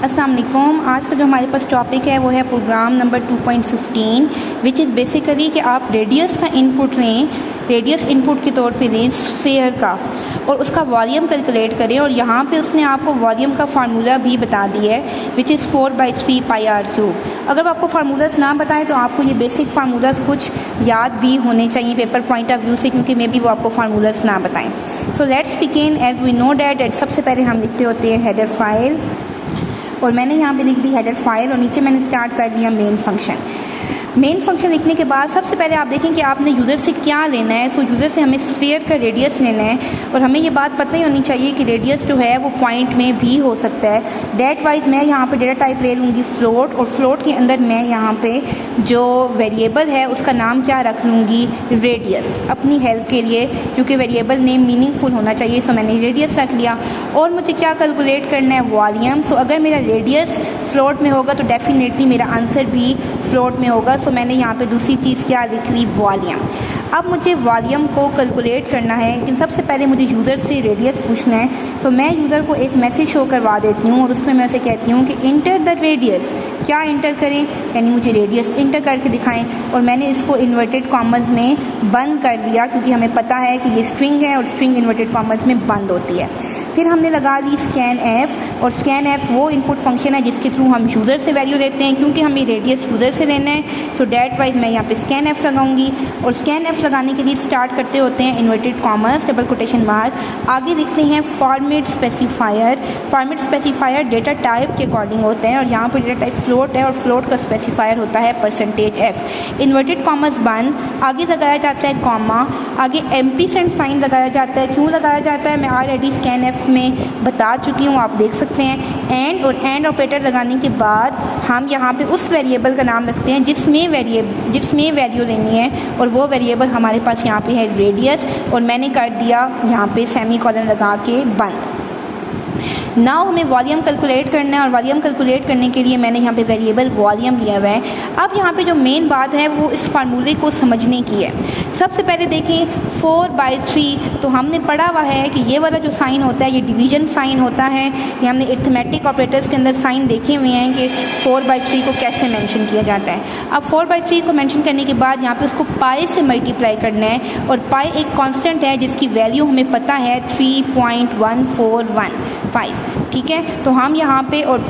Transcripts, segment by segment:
अस्सलाम वालेकुम। आज का जो हमारे पास टॉपिक है वो है program number 2.15 which is basically कि आप रेडियस का इनपुट लें, रेडियस इनपुट के तौर पे लें स्फीयर का और उसका वॉल्यूम कैलकुलेट करें। और यहाँ पे उसने आपको वॉल्यूम का फार्मूला भी बता दिया है विच इज़ 4/3 πr³। अगर आपको फार्मूलाज ना बताएं तो आपको ये बेसिक फार्मूलाज कुछ याद भी होने चाहिए पेपर पॉइंट ऑफ व्यू से, क्योंकि मे बी वो आपको फार्मूलाज ना बताएं। So let's begin. As we know that सबसे पहले हम लिखते होते हैं हेडर फाइल, और मैंने यहाँ पे लिख दी हेडर फाइल और नीचे मैंने स्टार्ट कर दिया मेन फंक्शन। मेन फंक्शन लिखने के बाद सबसे पहले आप देखें कि आपने यूज़र से क्या लेना है। तो यूज़र से हमें स्फीयर का रेडियस लेना है, और हमें ये बात पता ही होनी चाहिए कि रेडियस जो है वो पॉइंट में भी हो सकता है। डेट वाइज मैं यहाँ पे डेटा टाइप ले लूँगी फ्लोट, और फ्लोट के अंदर मैं यहाँ पे जो वेरिएबल है उसका नाम क्या रख लूँगी, रेडियस, अपनी हेल्प के लिए, क्योंकि वेरिएबल नेम मीनिंगफुल होना चाहिए। सो मैंने रेडियस रख लिया। और मुझे क्या कैलकुलेट करना है, वॉल्यूम। सो अगर मेरा रेडियस फ्लोट में होगा तो डेफिनेटली मेरा आंसर भी फ्लोट में होगा। सो मैंने यहाँ पे दूसरी चीज़ क्या लिख ली, वॉल्यूम। अब मुझे वॉल्यूम को कैलकुलेट करना है, लेकिन सबसे पहले मुझे यूज़र से रेडियस पूछना है। सो मैं यूज़र को एक मैसेज शो करवा देती हूँ और उसमें मैं उसे कहती हूँ कि इंटर द रेडियस। क्या इंटर करें, यानी मुझे रेडियस इंटर करके दिखाएं। और मैंने इसको इन्वर्टेड कॉमर्स में बंद कर दिया, क्योंकि हमें पता है कि ये स्ट्रिंग है और स्ट्रिंग इन्वर्टेड कॉमर्स में बंद होती है। फिर हमने लगा ली स्कैन एफ, और स्कैन एफ वो इनपुट फंक्शन है जिसके थ्रू हम यूज़र से वैल्यू लेते हैं, क्योंकि हमें रेडियस यूज़र से लेना है। सो डेट वाइज मैं यहाँ पे स्कैन एफ लगाऊंगी, और स्कैन एफ लगाने के लिए स्टार्ट करते होते हैं inverted commas double quotation mark, आगे लिखते हैं format specifier. Format specifier data type के अकॉर्डिंग होते हैं, और यहाँ पर डेटा टाइप फ्लोट है और फ्लोट का स्पेसिफायर होता है %f। इन्वर्टेड कॉमर्स बंद, आगे लगाया जाता है कॉमा, आगे एम्पीसेंट साइन लगाया जाता है। क्यों लगाया जाता है मैं ऑलरेडी स्कैन एफ में बता चुकी हूँ, आप देख सकते हैं। एंड और एंड ऑपरेटर लगाने के बाद हम यहाँ पे उस वेरिएबल का नाम रखते हैं जिसमें वैल्यू लेनी है, और वो वेरिएबल हमारे पास यहाँ पे है रेडियस, और मैंने कर दिया यहाँ पे सेमीकोलन लगा के बंद। नाउ हमें वॉल्यूम कैलकुलेट करना है, और वॉल्यूम कैलकुलेट करने के लिए मैंने यहाँ पे वेरिएबल वॉल्यूम लिया हुआ है। अब यहाँ पे जो मेन बात है वो इस फार्मूले को समझने की है। सबसे पहले देखें 4/3, तो हमने पढ़ा हुआ है कि ये वाला जो साइन होता है ये डिवीजन साइन होता है। ये हमने अरिथमेटिक ऑपरेटर्स के अंदर साइन देखे हुए हैं कि 4/3 को कैसे मेंशन किया जाता है। अब 4/3 को मेंशन करने के बाद यहाँ पे उसको पाई से मल्टीप्लाई करना है, और पाई एक कांस्टेंट है जिसकी वैल्यू हमें पता है 3.1415। ठीक है, तो हम यहाँ पे, और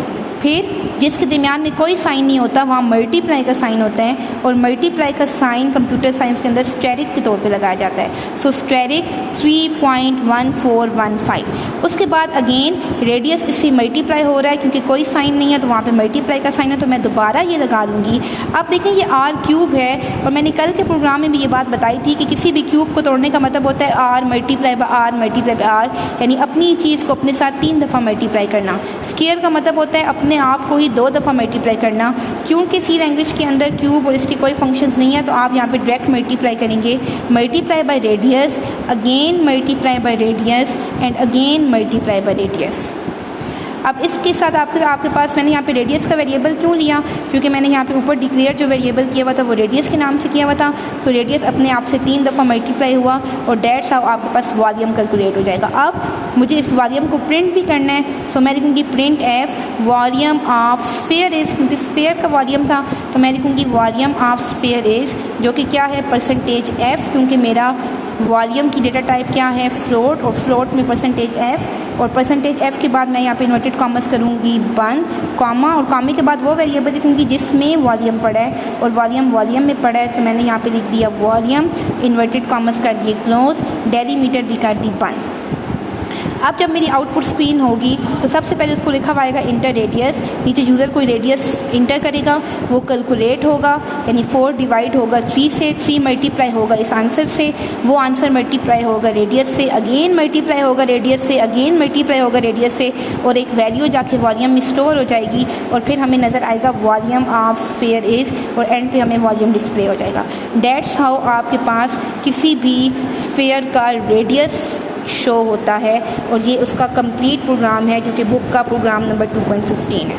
फिर जिसके दरमियान में कोई साइन नहीं होता वहाँ मल्टीप्लाई का साइन होता है, और मल्टीप्लाई का साइन कंप्यूटर साइंस के अंदर स्टेरिक के तौर पे लगाया जाता है। सो स्टेरिक 3.1415। उसके बाद अगेन रेडियस इससे मल्टीप्लाई हो रहा है, क्योंकि कोई साइन नहीं है तो वहाँ पे मल्टीप्लाई का साइन है, तो मैं दोबारा ये लगा लूँगी। अब देखें ये r³ है, और मैंने कल के प्रोग्राम में भी ये बात बताई थी कि किसी भी क्यूब को तोड़ने का मतलब होता है r multiply by r multiply by r, यानी अपनी चीज़ को अपने साथ 3 दफ़ा मल्टीप्लाई करना। स्क्वायर का मतलब होता है अपने आप को ही 2 दफ़ा मल्टीप्लाई करना। क्योंकि सी लैंग्वेज के अंदर क्यूब और इसके कोई फंक्शंस नहीं है, तो आप यहाँ पे डायरेक्ट मल्टीप्लाई करेंगे। Multiply by radius, again multiply by radius, and again multiply by radius. अब इसके साथ आपके पास मैंने यहाँ पे रेडियस का वेरिएबल क्यों लिया, क्योंकि मैंने यहाँ पे ऊपर डिक्लेयर जो वेरिएबल किया हुआ था वो रेडियस के नाम से किया हुआ था। सो रेडियस अपने आप से 3 दफ़ा मल्टीप्लाई हुआ, और डेट्स हाउ आपके पास वॉल्यूम कैलकुलेट हो जाएगा। अब मुझे इस वॉल्यूम को प्रिंट भी करना है, सो मैं लिखूँगी print F volume of sphere is, क्योंकि स्फीयर का वॉल्यूम था तो मैं लिखूँगी वॉल्यूम ऑफ स्फीयर इज़, जो कि क्या है %f, क्योंकि मेरा वॉल्यूम की डेटा टाइप क्या है, फ्लोट, और फ्लोट में %f, और %f के बाद मैं यहाँ पे इन्वर्टेड कॉमर्स करूँगी बंद, कॉमा, और कॉमे के बाद वो वेरिएबल लिखूँगी जिसमें वॉल्यूम पड़ा है, और वॉल्यूम में पड़ा है। तो मैंने यहाँ पे लिख दिया वॉल्यूम, इन्वर्टेड कॉमर्स कर दिए क्लोज, डेलीमीटर भी कर दी बंद। अब जब मेरी आउटपुट स्क्रीन होगी तो सबसे पहले उसको लिखा हुआ आएगा इंटर रेडियस। नीचे यूज़र कोई रेडियस इंटर करेगा, वो कैलकुलेट होगा, यानी 4 डिवाइड होगा 3 से, 3 मल्टीप्लाई होगा इस आंसर से, वो आंसर मल्टीप्लाई होगा रेडियस से, अगेन मल्टीप्लाई होगा रेडियस से, अगेन मल्टीप्लाई होगा रेडियस से, और एक वैल्यू जाके वॉल्यूम में स्टोर हो जाएगी, और फिर हमें नज़र आएगा वॉल्यूम ऑफ स्फीयर इज़, और एंड पे हमें वॉल्यूम डिस्प्ले हो जाएगा। डेट्स हाउ आपके पास किसी भी स्फीयर का रेडियस शो होता है, और ये उसका कंप्लीट प्रोग्राम है, क्योंकि बुक का प्रोग्राम नंबर 2.15 है।